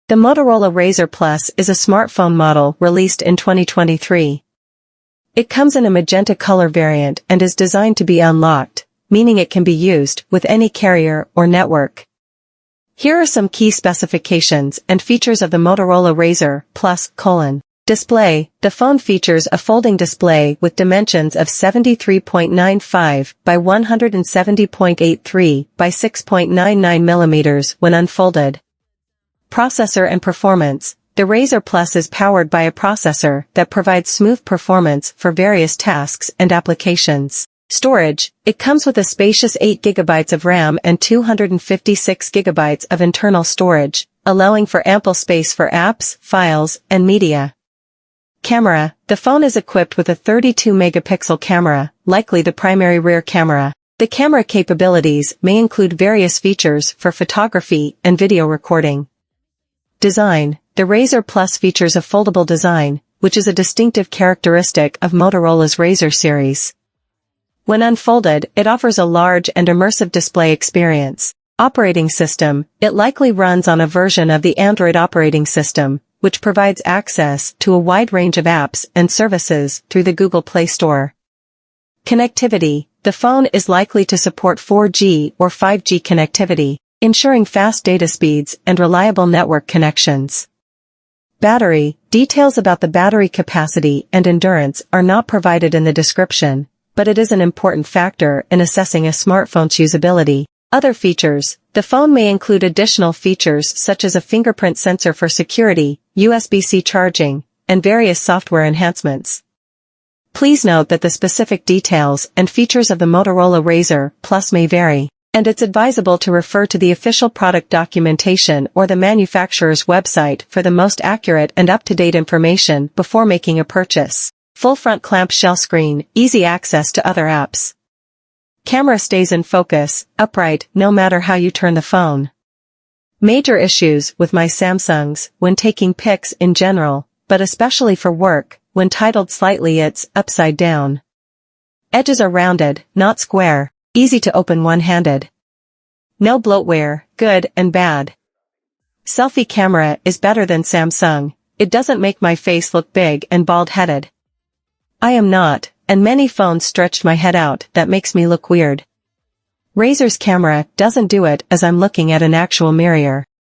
The Motorola Razr Plus is a smartphone model released in 2023. It comes in a magenta color variant and is designed to be unlocked, meaning it can be used with any carrier or network. Here are some key specifications and features of the Motorola Razr Plus: Display. The phone features a folding display with dimensions of 73.95 by 170.83 by 6.99 millimeters when unfolded. Processor and performance. The Razr Plus is powered by a processor that provides smooth performance for various tasks and applications. Storage. It comes with a spacious 8 GB of RAM and 256 GB of internal storage, allowing for ample space for apps, files, and media. Camera. The phone is equipped with a 32-megapixel camera, likely the primary rear camera. The camera capabilities may include various features for photography and video recording. Design. The Razr Plus features a foldable design, which is a distinctive characteristic of Motorola's Razr series. When unfolded, it offers a large and immersive display experience. Operating system. It likely runs on a version of the Android operating system, which provides access to a wide range of apps and services through the Google Play Store. Connectivity. The phone is likely to support 4G or 5G connectivity, ensuring fast data speeds and reliable network connections. Battery. Details about the battery capacity and endurance are not provided in the description, but it is an important factor in assessing a smartphone's usability. Other features. The phone may include additional features such as a fingerprint sensor for security, USB-C charging, and various software enhancements. Please note that the specific details and features of the Motorola Razr Plus may vary, and it's advisable to refer to the official product documentation or the manufacturer's website for the most accurate and up-to-date information before making a purchase. Full front clamshell screen, easy access to other apps. Camera stays in focus, upright, no matter how you turn the phone. Major issues with my Samsungs when taking pics in general, but especially for work, when titled slightly it's upside down. Edges are rounded, not square, easy to open one-handed. No bloatware, good and bad. Selfie camera is better than Samsung, it doesn't make my face look big and bald-headed. I am not, and many phones stretched my head out, that makes me look weird. Razr's camera doesn't do it as I'm looking at an actual mirror.